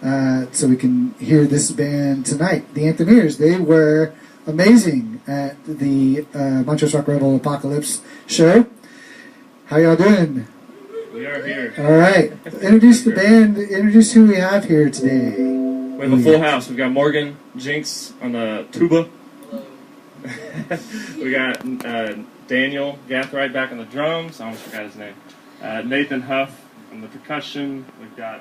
so we can hear this band tonight. The Anthemeers, they were amazing at the Montrose Rock Rebel Apocalypse show. How y'all doing? We are here. All right. Introduce the band. Introduce who we have here today. We have a full house. We've got Morgan Jinx on the tuba. We got Daniel Gathright back on the drums. I almost forgot his name. Nathan Huff on the percussion. We've got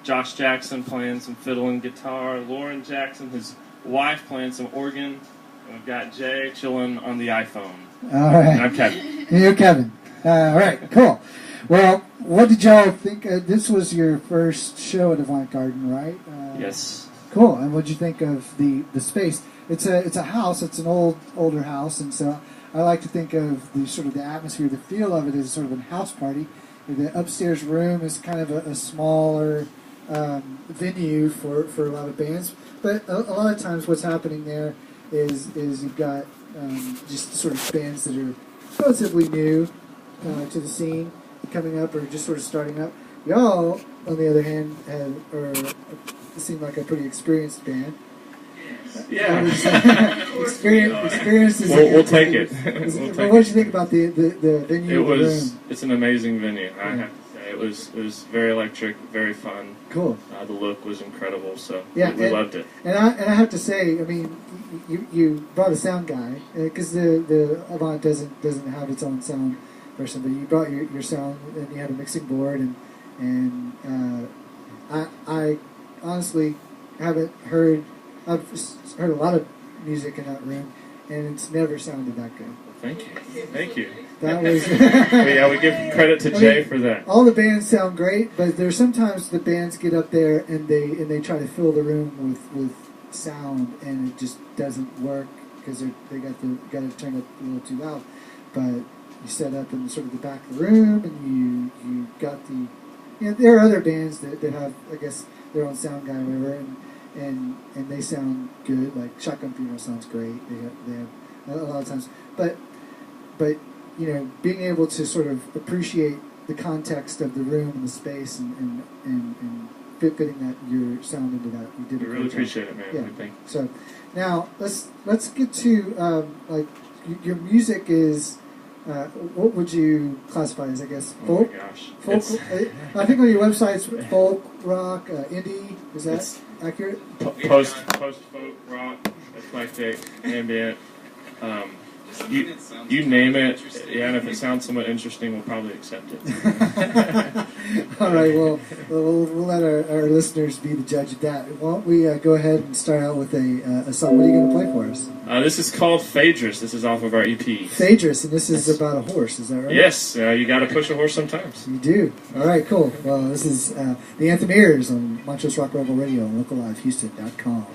Josh Jackson playing some fiddle and guitar. Lauren Jackson, his wife, playing some organ. And we've got Jay chilling on the iPhone. All right. And I'm Kevin. You're Kevin. All right. Cool. Well, what did y'all think? This was your first show at Avant Garden, right? Yes. Cool. And what did you think of the space? It's a house. It's an older house, and so I like to think of the sort of the atmosphere, the feel of it as sort of a house party. The upstairs room is kind of a smaller venue for a lot of bands, but a lot of times what's happening there is you've got just sort of bands that are relatively new to the scene coming up or just sort of starting up. Y'all, on the other hand, seem like a pretty experienced band. Yeah. Experience is we'll take it. What did you think about the venue? It's an amazing venue. I have to say, it was very electric, very fun. Cool. The look was incredible, so yeah, we loved it. And I have to say, I mean, you brought a sound guy because the Avant doesn't have its own sound person, but you brought your sound and you had a mixing board and I honestly haven't heard. I've heard a lot of music in that room, and it's never sounded that good. Thank you. That was. Yeah, we give credit to Jay for that. All the bands sound great, but there's sometimes the bands get up there and they try to fill the room with sound, and it just doesn't work because they got to turn it a little too loud. But you set up in sort of the back of the room, and you got the. There are other bands that have, I guess, their own sound guy or whatever, and they sound good. Like Shotgun Funeral sounds great. They have a lot of times, but being able to sort of appreciate the context of the room and the space and fitting that your sound into that, you did. We really appreciate it, man. Yeah. Thank you. So now let's get to your music is. What would you classify as? I guess folk. Oh my gosh. Folk. I think on your website it's folk, rock, indie. Is that accurate? Post folk, rock, eclectic, ambient. You name it, and if it sounds somewhat interesting, we'll probably accept it. All right, well, we'll let our listeners be the judge of that. Why don't we go ahead and start out with a song? What are you going to play for us? This is called Phaedrus. This is off of our EP. Phaedrus, and this is about a horse, is that right? Yes, you got to push a horse sometimes. You do. All right, cool. Well, this is the Anthemeers on Montrose Rock Rebel Radio on locallivehouston.com.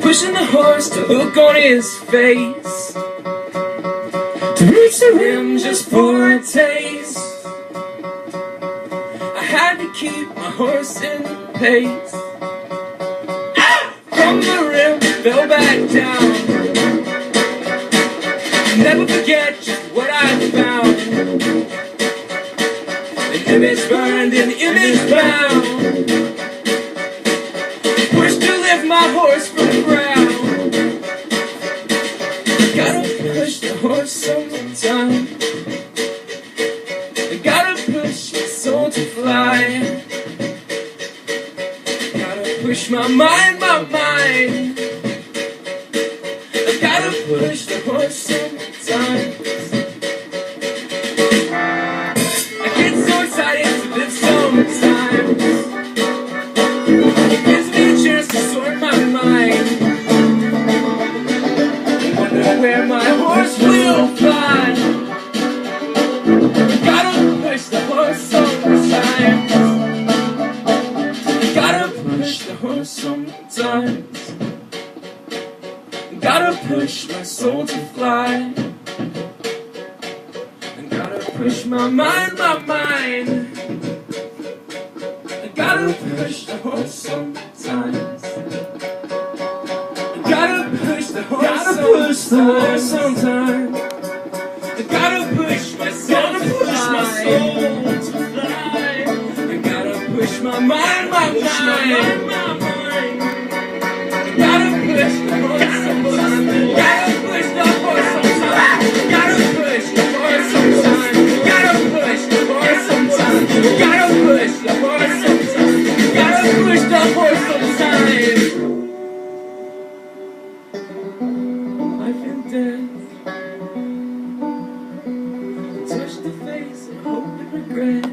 Pushing the horse to hook on his face, to reach the rim just for a taste. I had to keep my horse in pace. From the rim, fell back down. Never forget just what I found. An image burned, an image bound. Pushed to lift my horse from the ground. Gotta push the horse sometime. Gotta push my soul to fly. Gotta push my mind, my mind. Gotta push the horse sometime. I get so excited to live sometimes. It gives me a chance to sort my mind. I wonder where my horse will fly. Gotta push the horse sometimes. Gotta push the horse sometimes. Gotta push my soul to fly. Gotta push my mind, my mind. I gotta push the horse sometimes. soul sometime. I gotta push myself to fly. I gotta push my mind, my mind. I gotta push the horse sometime. Gotta push the horse sometime. Gotta push the horse sometime. Gotta push the horse sometime. Gotta push the horse sometime. Gotta push the horse sometime. Life and death. Touch the face and hope and regret.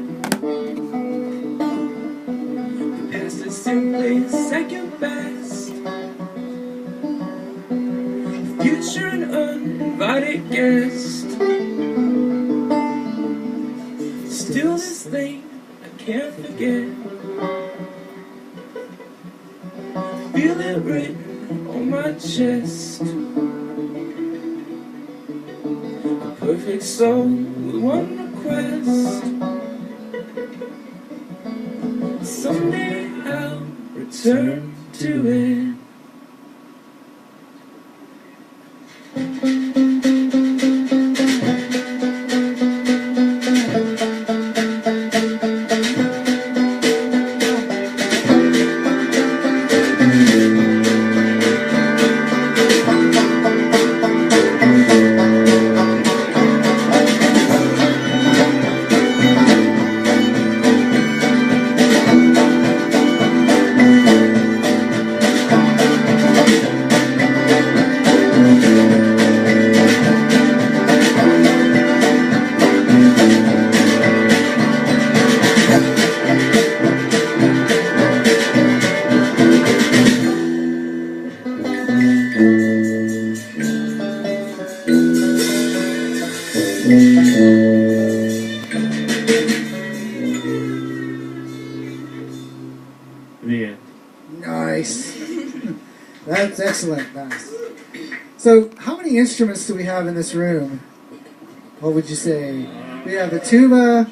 The past is simply second best. Future an uninvited guest. Still this thing I can't forget. Feel it written on my chest. A perfect soul with one request. Someday I'll return to it. The end. Nice. That's excellent. Nice. So, how many instruments do we have in this room? What would you say? We have the tuba,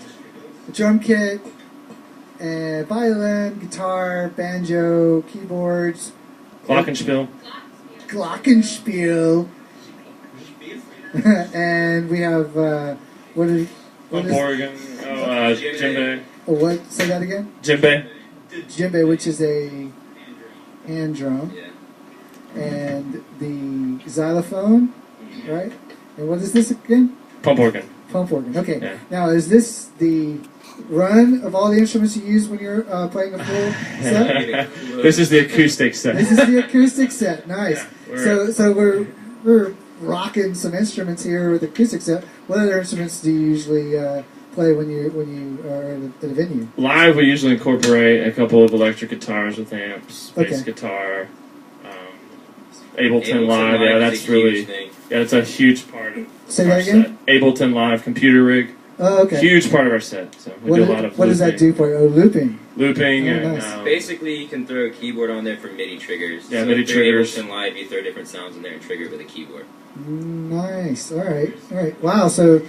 the drum kit, and violin, guitar, banjo, keyboards, Glockenspiel. glockenspiel, and we have what is Organ. Djembe. what? Say that again. Djembe. Djembe, which is a hand drum, and the xylophone, right? And what is this again? Pump organ. Pump organ. Okay. Yeah. Now, is this the run of all the instruments you use when you're playing a full set? This is the acoustic set. This is the acoustic set. Nice. Yeah, So we're rocking some instruments here with the acoustic set. What other instruments do you usually play when you are at a venue? Live, we usually incorporate a couple of electric guitars with amps, bass Okay. guitar, Ableton Live. Yeah, that's really it's a huge part of Say our that again? set. Ableton Live computer rig, Oh, okay. huge part of our set. So we do a lot of what does that do for you? Oh, looping. looping Oh, and nice. Basically, you can throw a keyboard on there for MIDI triggers. Yeah, so MIDI if you're triggers. Ableton Live, you throw different sounds in there and trigger it with a keyboard. Nice. All right. Wow. So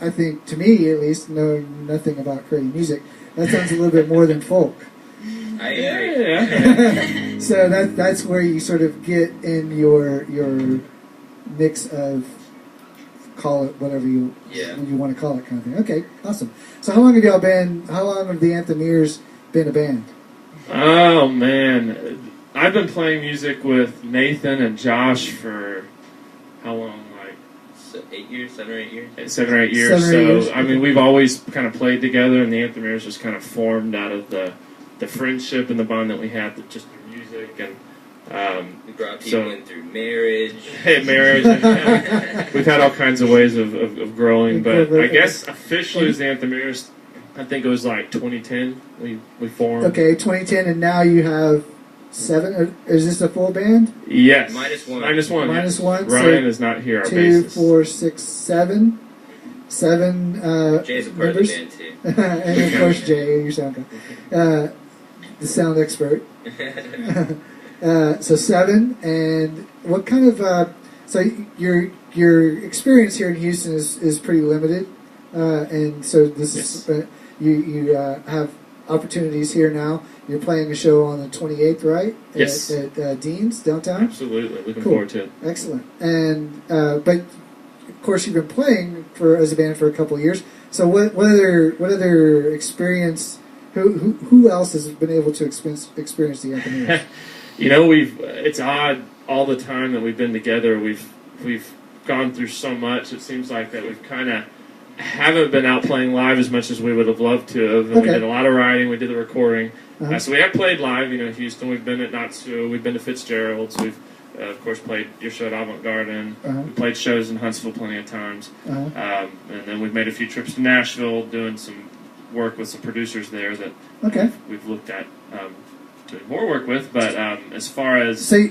I think to me at least, knowing nothing about creating music, that sounds a little bit more than folk. I agree. yeah. So that's where you sort of get in your mix of, call it whatever you want to call it, kind of thing. Okay, awesome. So how long have the Anthemeers been a band? Oh man, I've been playing music with Nathan and Josh for how long? Like So 8 years, 7 or 8 years. 7 or 8 years. 7 or 8 years. So I mean, we've always kind of played together, and the Anthemeers just kind of formed out of the friendship and the bond that we had with just the music and. We brought people in through marriage. Marriage. And, we've had all kinds of ways of growing, but I guess officially as the Anthemeers, I think it was like 2010 we formed. Okay, 2010, and now you have 7. Is this a full band? Yes. Minus one. Minus one. Minus yes. one. Ryan So is not here. Our 2, bassist. 4, 6, 7. 7 Jay's a part members. of the band too. And of course Jay, your sound guy, the sound expert. So 7, and what kind of so your experience here in Houston is pretty limited, and so this is you have opportunities here now. You're playing a show on the 28th, right? Yes. At Dean's downtown. Absolutely, looking Cool. forward to it. Excellent. And but of course you've been playing as a band for a couple of years. So what other experience? Who else has been able to experience the Anthemeers? It's odd all the time that we've been together. We've gone through so much. It seems like that we've kind of haven't been out playing live as much as we would have loved to have. And Okay. We did a lot of writing. We did the recording. Uh-huh. So we have played live. Houston. We've been at Natsu. We've been to Fitzgerald's. We've of course played your show at Avant Garden. Uh-huh. We played shows in Huntsville plenty of times. Uh-huh. And then we've made a few trips to Nashville, doing some work with some producers there that Okay. we've looked at doing more work with. But as far as So,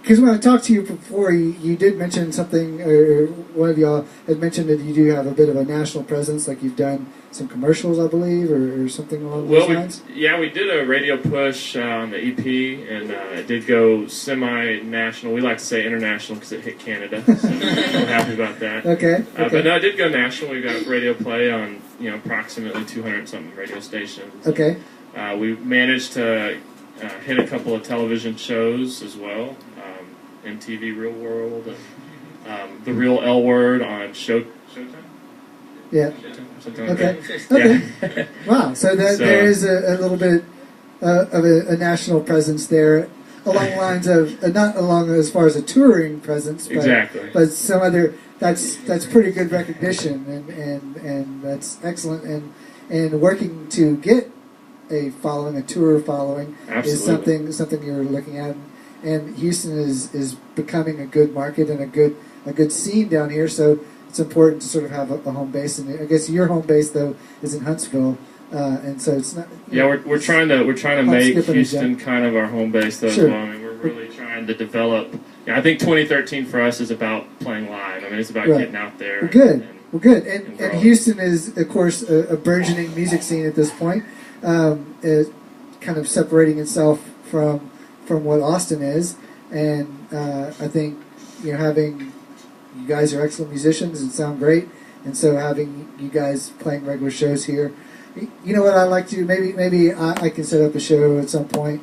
because when I talked to you before, you did mention something, or one of y'all had mentioned that you do have a bit of a national presence, like you've done some commercials, I believe, or something along those lines. we did a radio push on the EP, and it did go semi-national. We like to say international because it hit Canada, so we're happy about that. Okay. But no, it did go national. We got radio play on approximately 200-something radio stations. Okay. We managed to hit a couple of television shows as well, MTV Real World, and The Real L Word on Showtime. Yeah. Something like Okay. that. Okay. Wow. So there is a little bit of a national presence there, along the lines of not along as far as a touring presence, but, Exactly. but some other. That's pretty good recognition, and that's excellent. And working to get a tour following, Absolutely. is something you're looking at. And Houston is becoming a good market and a good scene down here. So it's important to sort of have a home base. And I guess your home base though is in Huntsville, and so it's not. Yeah, we're trying to make skipping a Houston kind of our home base though. Sure. As well. I mean, we're really trying to develop. Yeah, I think 2013 for us is about playing live. I mean, it's about Right. getting out there. We're good. and- We're good. and And growing. Houston is, of course, a burgeoning music scene at this point, kind of separating itself from what Austin is. And I think having you guys are excellent musicians and sound great, and so having you guys playing regular shows here. You know what I like to do? Maybe I can set up a show at some point.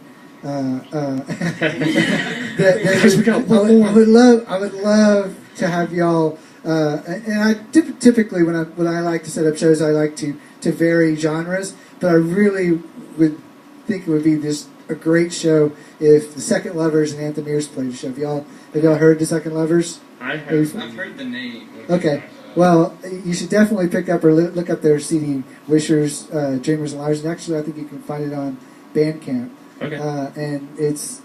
I would love to have y'all. And I typically when I like to set up shows, I like to vary genres. But I really would think it would be just a great show if the Second Lovers and Anthemeers played a show. Have y'all heard the Second Lovers? I have. I've heard the name. Okay. Well, you should definitely pick up or look up their CD, Wishers, Dreamers and Liars. And actually, I think you can find it on Bandcamp. Okay. And it's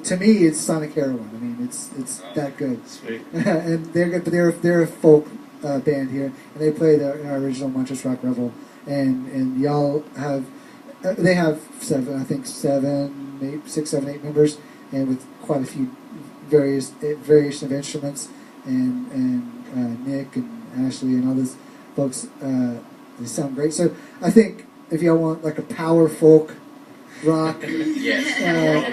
to me, it's Sonic Heroin. I mean, it's that good. Sweet. And they're good, but they're a folk band here, and they played in our original Montrose Rock Revel. And y'all have they have 6, 7, 8 members, and with quite a few variation of instruments, and Nick and Ashley and all those folks, they sound great. So I think if y'all want like a power folk rock, Yes.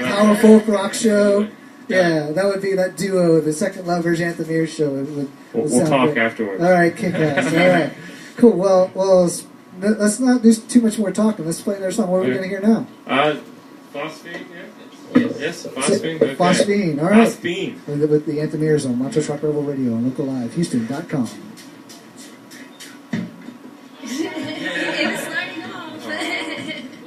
power folk rock show, yeah, that would be that duo, the Second Lovers Anthemeers show. We'll sound talk great. afterwards. All right, kick ass. All right, cool. Well, let's not do too much more talking. Let's play another song. What are we Okay. going to hear now? Phosphine, yeah? Yes, Phosphine. Okay. Phosphine. All right. Phosphine. With the Anthemeers on Montrose Rock Revel Radio on locallivehouston.com. It's sliding off.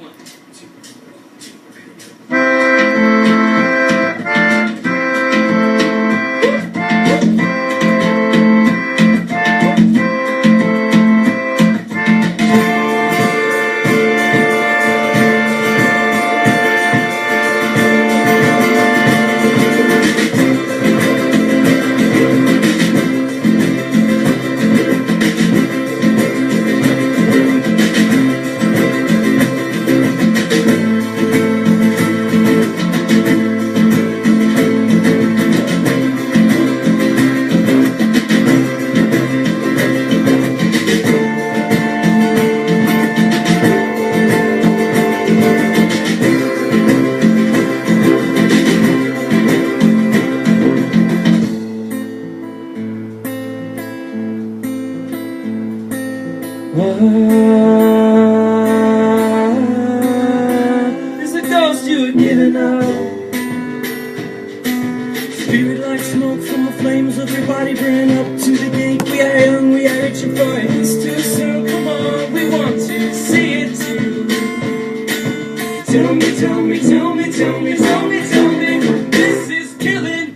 giving up. Spirit like smoke from the flames of your body burning up to the gate. We are young, we are reaching for it. It's too soon, come on, we want to see it too. Tell me, tell me, tell me, tell me, tell me, tell me, this is killing.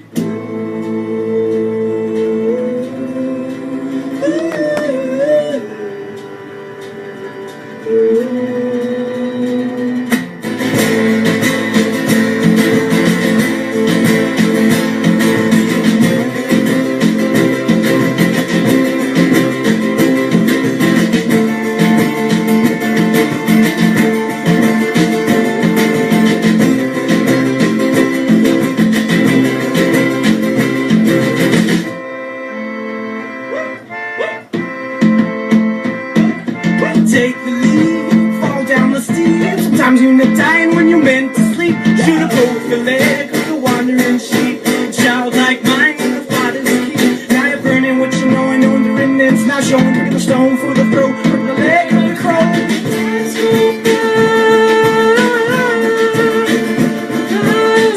Take the lead, fall down the steep. Sometimes you end up dying when you're meant to sleep. Should have broke the leg of the wandering sheep. Child like mine in the father's keep. Now you're burning what you know and knowing the remnants. Now showing through the stone for the throat from the leg of the crow.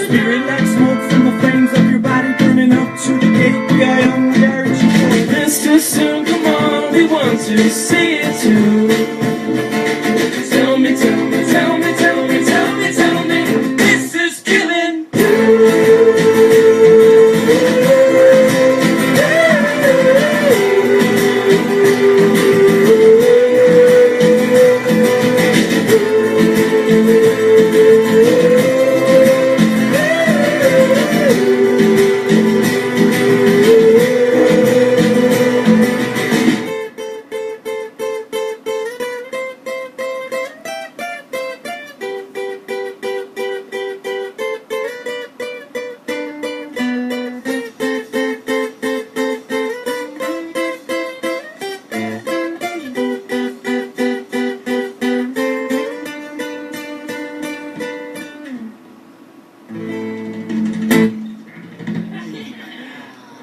Spirit like smoke from the flames of your body burning up to the gate. We are young, we are reaching for it. It's too soon, come on, we want to see it too. Tell me, tell me, tell me, tell me, tell me, tell me, this is killing.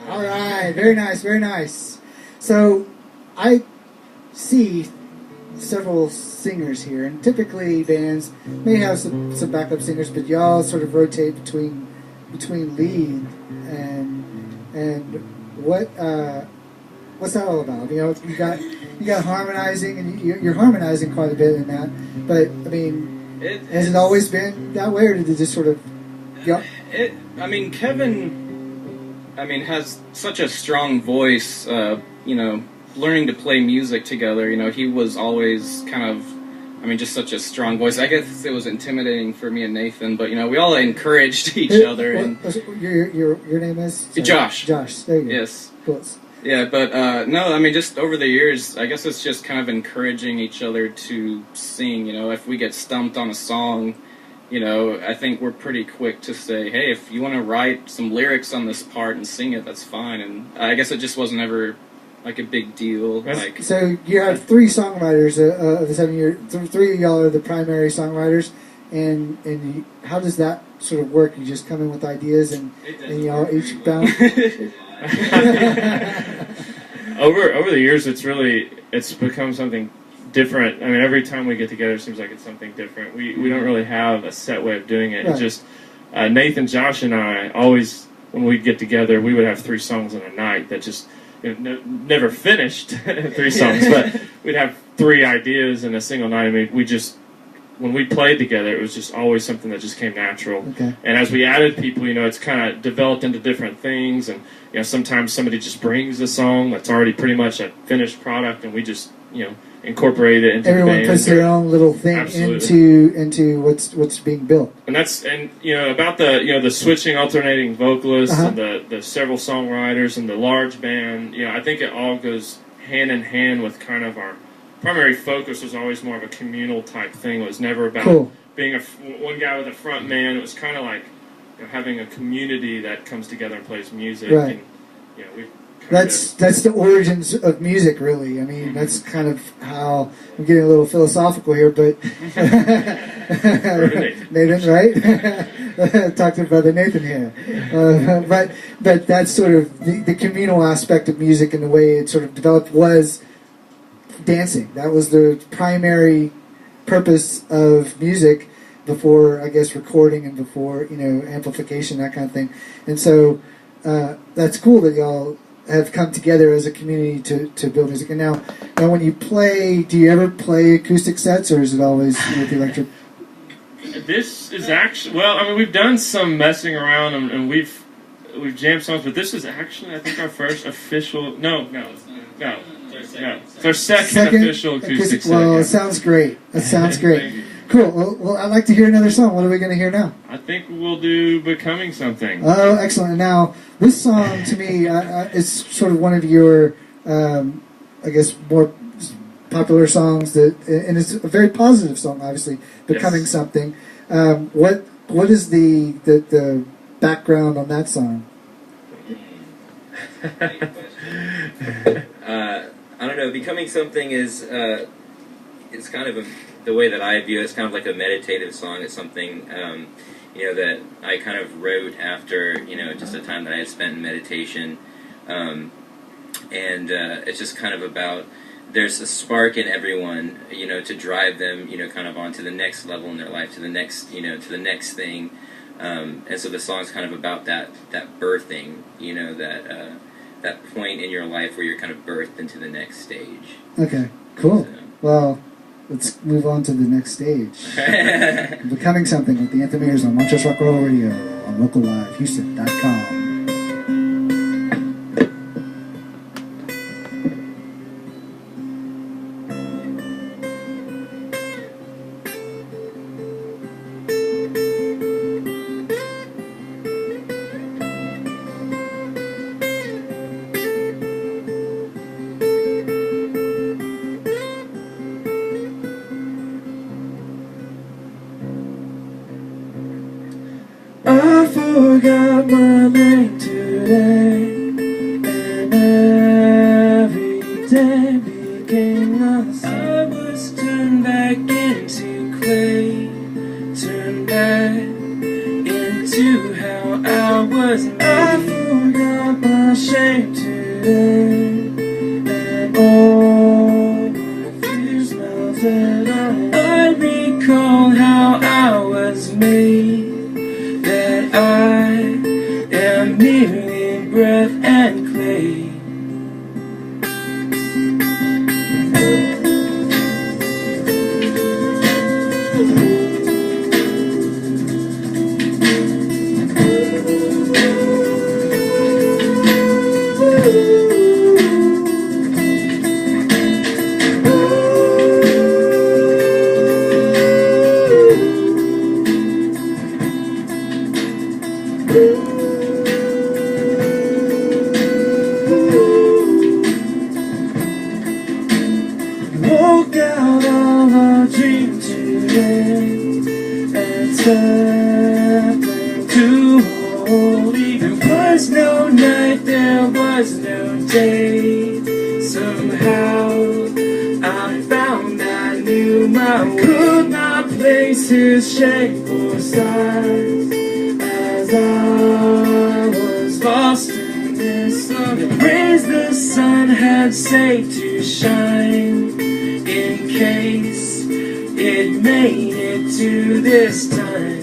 All right, very nice, very nice. So I see several singers here, and typically bands may have some backup singers, but y'all sort of rotate between lead and what's that all about? You know, you got harmonizing, and you're harmonizing quite a bit in that. But I mean, has it always been that way, or did it just sort of? Yep. I mean, Kevin. I mean, has such a strong voice. You know, learning to play music together. You know, he was always kind of. I mean, just such a strong voice. I guess it was intimidating for me and Nathan, but you know, we all encouraged each other. And Your name is? Sorry. Josh. Josh. There you go. Yes. Cool. Yeah, but no, I mean, just over the years, I guess it's just kind of encouraging each other to sing. You know, if we get stumped on a song, you know, I think we're pretty quick to say, hey, if you want to write some lyrics on this part and sing it, that's fine. And I guess it just wasn't ever like a big deal. Like, so you have three songwriters of the 7 year. Three of y'all are the primary songwriters, and how does that sort of work? You just come in with ideas, and y'all each bounce. Over the years, it's become something different. I mean, every time we get together, it seems like it's something different. We don't really have a set way of doing it. Right. It's just Nathan, Josh, and I always, when we'd get together, we would have 3 songs in a night that just never finished 3 songs, but we'd have 3 ideas in a single night. I mean, when we played together, it was just always something that just came natural. Okay. And as we added people, it's kind of developed into different things. And sometimes somebody just brings a song that's already pretty much a finished product, and we just incorporate it into Everyone the band. puts their own little thing into what's being built. And about the switching, alternating vocalists Uh-huh. and the several songwriters and the large band. I think it all goes hand in hand with kind of our primary focus was always more of a communal type thing. It was never about being one guy with a front man. It was kind of like having a community that comes together and plays music. Right. And, that's the origins of music, really. I mean, that's kind of how I'm getting a little philosophical here, but Nathan, right? Talk to Brother Nathan here. But that's sort of the communal aspect of music, and the way it sort of developed was dancing. That was the primary purpose of music before I guess recording and before amplification, that kind of thing. And so that's cool that y'all have come together as a community to build music. And now when you play, do you ever play acoustic sets, or is it always with the electric? This is actually, well, I mean, we've done some messing around and we've jammed songs, but this is actually, I think, our first official. No. It's our second official acoustic set. Well, it sounds great. That sounds great. Cool. Well, I'd like to hear another song. What are we going to hear now? I think we'll do "Becoming Something." Oh, excellent. Now, this song to me is sort of one of your, I guess, more popular songs. And it's a very positive song, obviously. "Becoming Yes. Something." What is the background on that song? I don't know. Becoming Something is it's kind of the way that I view it. It's kind of like a meditative song. It's something that I kind of wrote after just a time that I had spent in meditation, and it's just kind of about there's a spark in everyone to drive them kind of onto the next level in their life, to the next to the next thing, and so the song's kind of about that birthing, that point in your life where you're kind of birthed into the next stage. Okay, cool. So. Well, let's move on to the next stage. Becoming Something with the Anthemeers on Montrose Rock Roll Radio on locallivehouston.com. I forgot my name today, and every day became lost. I was turned back into clay, turned back into how I was made. I forgot my shame today, and all my fears melted away. I recall how I was made, that I am merely breath and clay. Woke out of a dream today and stepped into holy. There was no night, there was no day. Somehow I found I knew my way. Could not place his shape or size as I was lost in this love. The rays the sun had saved to shine, in case it made it to this time.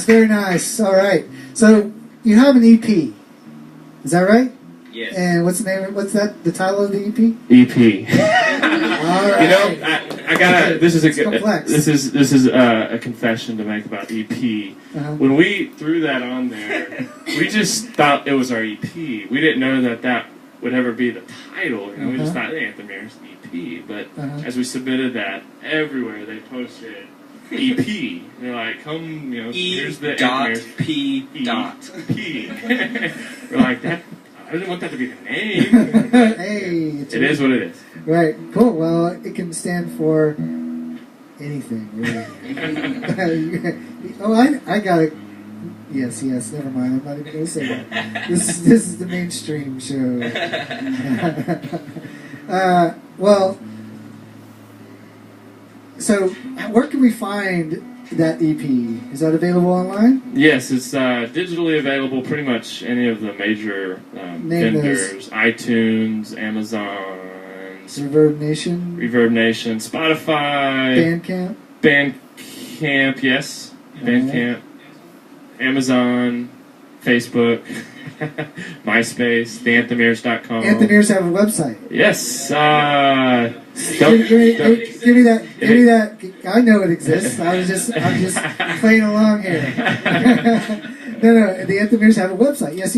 nice, very nice. All right. So you have an EP, is that right? Yes. And what's the name? What's that? The title of the EP? EP. All right. You know, I gotta. This is It's complex. This is a confession to make about EP. Uh-huh. When we threw that on there, we just thought it was our EP. We didn't know that would ever be the title. You know, we just thought, hey, Anthemeers EP. But as we submitted that, everywhere they posted EP. And they're like, come, you know, here's the Anthemeers P. Dot. P. We're like, that. I didn't want that to be the name. Hey, It is what it is. Right. Cool. Well, it can stand for anything, really. Oh, I got it. Yes. Never mind. I'm not even going to say that. This is the mainstream show. Well, so where can we find that EP? Is that available online? Yes, it's digitally available pretty much any of the major vendors. iTunes, Amazon, Reverb Nation, Spotify, Bandcamp, yes. Bandcamp, Amazon, Facebook, MySpace, theanthemeers.com. Anthemeers have a website. Yes. Give me that. I know it exists. I'm just playing along here. No. The Anthemeers have a website. Yes.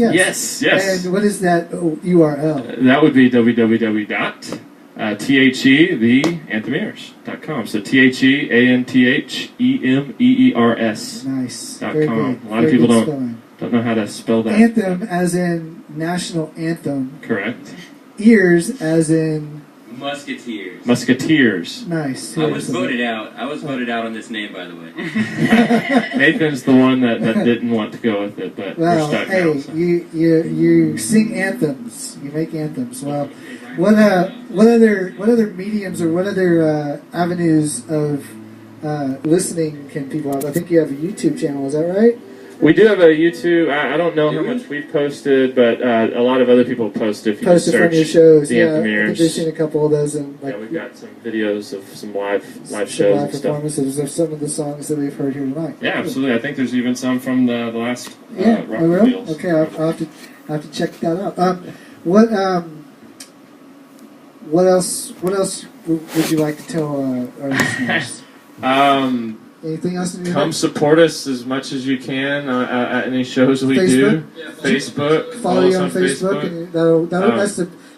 And what is that URL? That would be theanthemeers.com. So TheAnthemeers. Nice. .com. Very good. A lot of people don't know how to spell that. Anthem as in national anthem. Correct. Ears as in Musketeers. nice. I was voted out. I was voted out on this name, by the way. Nathan's the one that didn't want to go with it, but we're Well, stuck hey, now. So. you sing anthems. You make anthems. Well, what other mediums or what other avenues of listening can people have? I think you have a YouTube channel. Is that right? We do have a YouTube. I don't know how much we've posted, but a lot of other people post if you Posted search from your shows. the Yeah, I Anthemeers. think they've seen a couple of those, and Yeah, we've got some videos of some live some shows live and stuff. performances of some of the songs that we've heard here tonight. Yeah, absolutely. I think there's even some from the last Yeah, rock I will. reveals. Okay, I'll have to check that out. What else would you like to tell our listeners? Anything else? Come support us as much as you can at any shows we do. Facebook. Follow you on us Facebook, and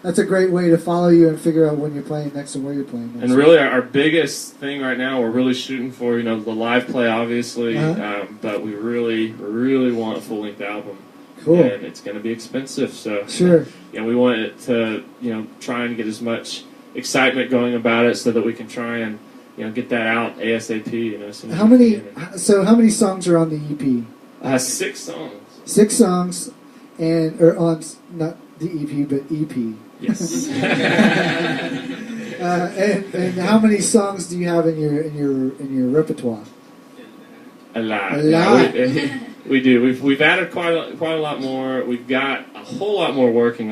that's a great way to follow you and figure out when you're playing next and where you're playing next. And really, our biggest thing right now, we're really shooting for, the live play, obviously, but we really want a full-length album. Cool. And it's going to be expensive, so Sure. we want it to, try and get as much excitement going about it so that we can try and, get that out ASAP. As soon as How we many? can. So how many songs are on the EP? 6 songs. 6 songs, or on not the EP but EP. Yes. And how many songs do you have in your repertoire? A lot. A lot. We do. We've added quite a lot more. We've got a whole lot more working.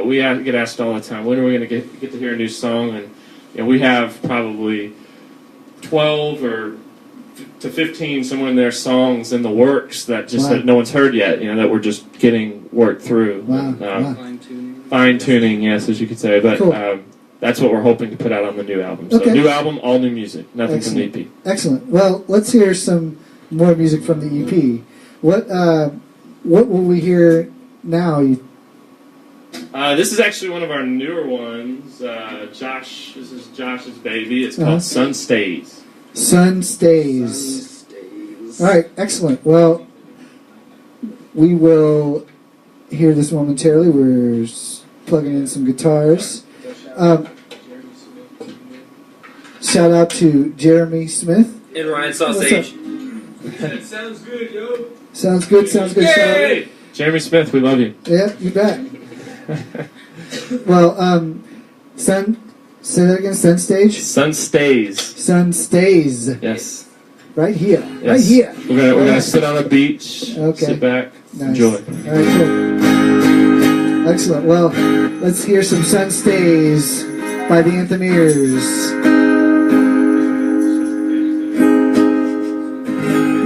We get asked all the time, when are we going to get to hear a new song? And we have probably 12 to 15 somewhere in there songs in the works that that no one's heard yet. That we're just getting worked through. Wow. Fine tuning, yes, as you could say. But Cool. that's what we're hoping to put out on the new album. So Okay. new album, all new music, nothing from the EP. Excellent. Well, let's hear some more music from the EP. What will we hear now? This is actually one of our newer ones. This is Josh's baby. It's called Sun Stays. Sun Stays. All right, excellent. Well, we will hear this momentarily. We're plugging in some guitars. Shout out to Jeremy Smith. And Ryan Sausage. That sounds good, yo. Sounds good. Shout out. Hey! Jeremy Smith, we love you. Yeah, you bet. Well, say that again. Sun Stage. Sun Stays. Sun Stays. Yes. Right here. Yes. Right here. We're gonna sit on a beach. Okay. Sit back. Nice. Enjoy. All right, cool. Excellent. Well, let's hear some Sun Stays by the Anthemeers.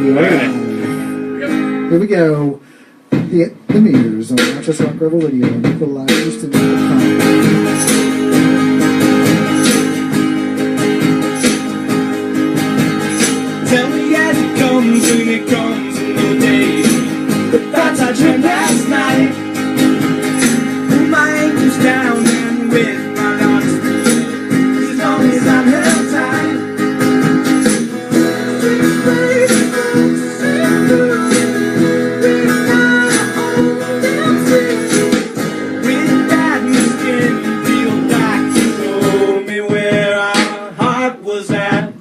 You're All right. live. Here we go. The Anthemeers on Manchester Rock Rebel Radio and EqualizeHouston.com. Tell me as it comes when it comes in the day. The thoughts I dreamt last night. Pull my ankles down and with my arms free. As long as I'm held tight. With that skin, feel like you told me where our heart was at.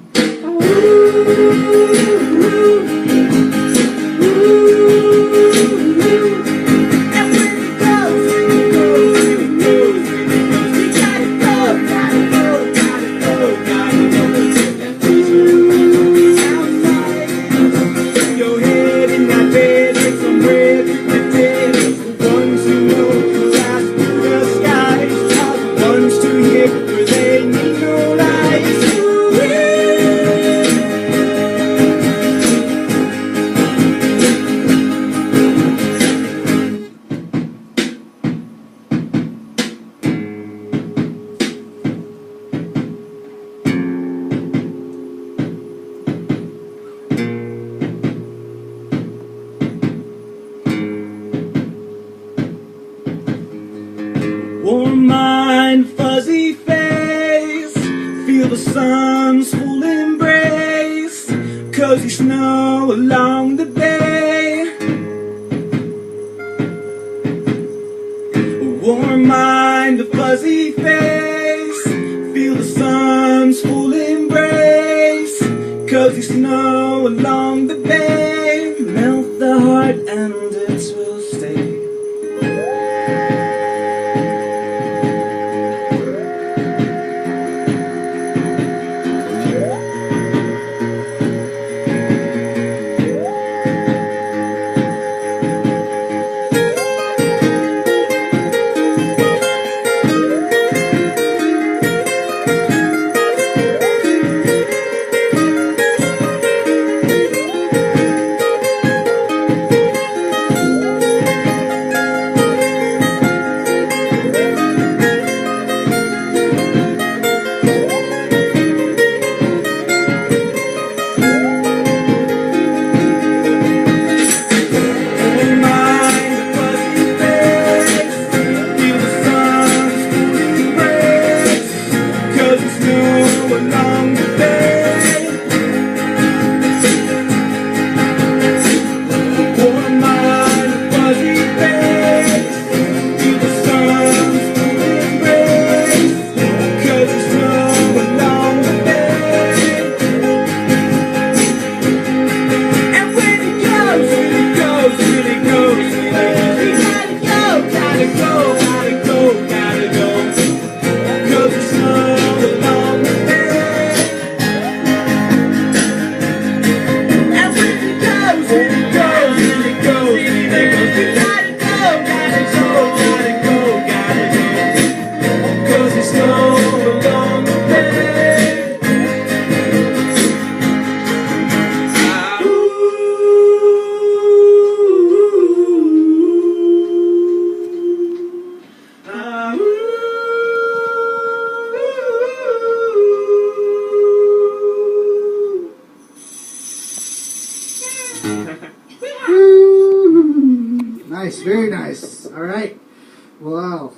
Warm mind, fuzzy face, feel the sun's full embrace, cozy snow along the bay. Warm mind, a fuzzy face, feel the sun's full embrace, cozy snow along the bay. Melt the heart and it will stay. Nice, very nice. All right. Wow.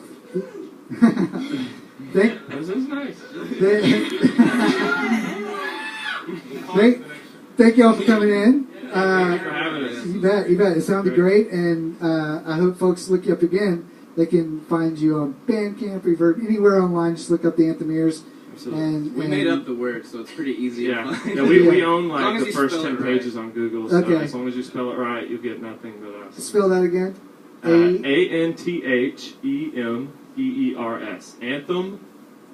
Thank, This is nice. thank you all for coming in. Thanks for having us. You bet, you bet. It sounded great, and I hope folks look you up again. They can find you on Bandcamp, Reverb, anywhere online. Just look up the Anthemeers. And We made up the word, so it's pretty easy Yeah, to find. yeah we Yeah. own As long like as the you first spell 10 it right. pages on Google, so Okay. as long as you spell it right, you'll get nothing but us. spell that again. Anthemeers. Anthem,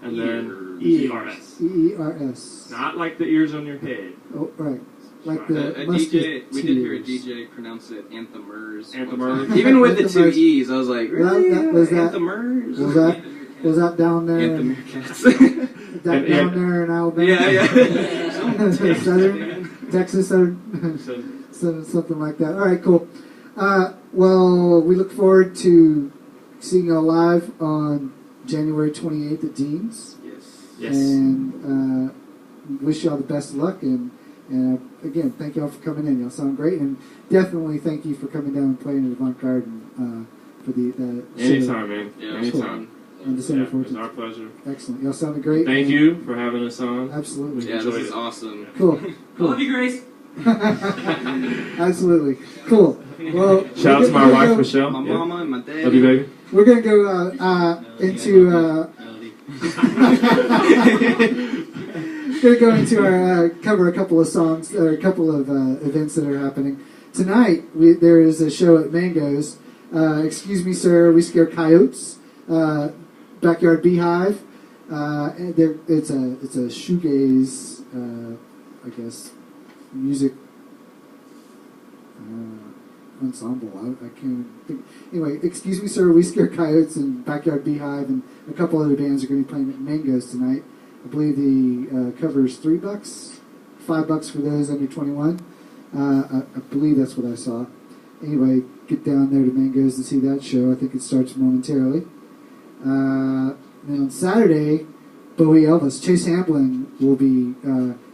and then ERS. EERS. Not like the ears on your head. Oh, right. Like Right. the A mustard DJ, we did hear a tears. DJ pronounce it Anthemeers. Anthemeers. Even with the two Anthemeers. E's, I was like, really? Was that- Anthemeers? Was that down there? in- Anthemeer cats. That down there in Alabama? yeah. Southern, Texas, Southern, So, something like that. All right, cool. Well, we look forward to seeing y'all live on January 28th at Dean's. Yes. And wish y'all the best of luck. And again, thank y'all for coming in. Y'all sound great. And definitely thank you for coming down and playing at Avant Garden for the Anytime, man. Yeah, Anytime. on December Yeah, it's 14th. our pleasure. Excellent. Y'all sounded great. Thank and you for having us on. Absolutely. Yeah, Enjoyed this is it. awesome. Cool. I Cool. love you, Grace. Absolutely. Cool. Well, Shout out to my wife, Michelle. My Yeah. mama and my dad. Love you, baby. we're going to go into... going to go into our cover a couple of songs or a couple of events that are happening tonight. There is a show at Mango's. Excuse me, sir. We scare coyotes. Backyard Beehive. And it's a shoegaze, I guess, music ensemble. I can't think. Anyway, excuse me, sir. We scare coyotes and Backyard Beehive and a couple other bands are going to be playing at Mango's tonight. I believe the cover is $3, $5 for those under 21. I believe that's what I saw. Anyway, get down there to Mango's to see that show. I think it starts momentarily. Then on Saturday, Bowie Elvis. Chase Hamblin will be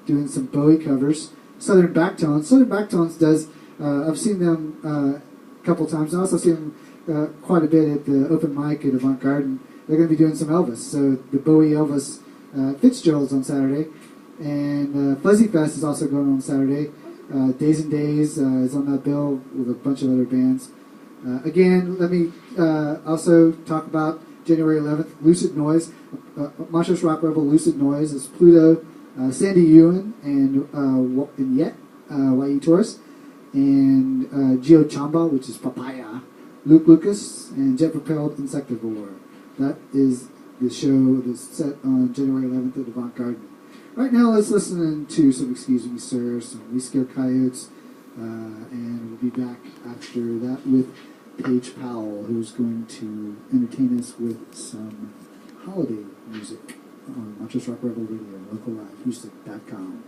doing some Bowie covers. Southern Backtones. Southern Backtones does. I've seen them a couple times. I also seen them quite a bit at the open mic at Avant Garden. They're going to be doing some Elvis. So the Bowie Elvis Fitzgerald's on Saturday, and Fuzzy Fest is also going on Saturday. Days and Days is on that bill with a bunch of other bands. Again, let me also talk about January 11th, Lucid Noise. Montrose Rock Rebel Lucid Noise is Pluto, Sandy Ewan, and Yet, YE Taurus, and Gio Chamba, which is Papaya, Luke Lucas, and Jet Propelled Insectivore. That is the show that's set on January 11th at Avant Garden. Right now, let's listen to some Excuse Me Sir, some We Scare Coyotes, and we'll be back after that with Paige Powell, who's going to entertain us with some holiday music on Montrose Rock Rebel Radio, local live, Houston.com.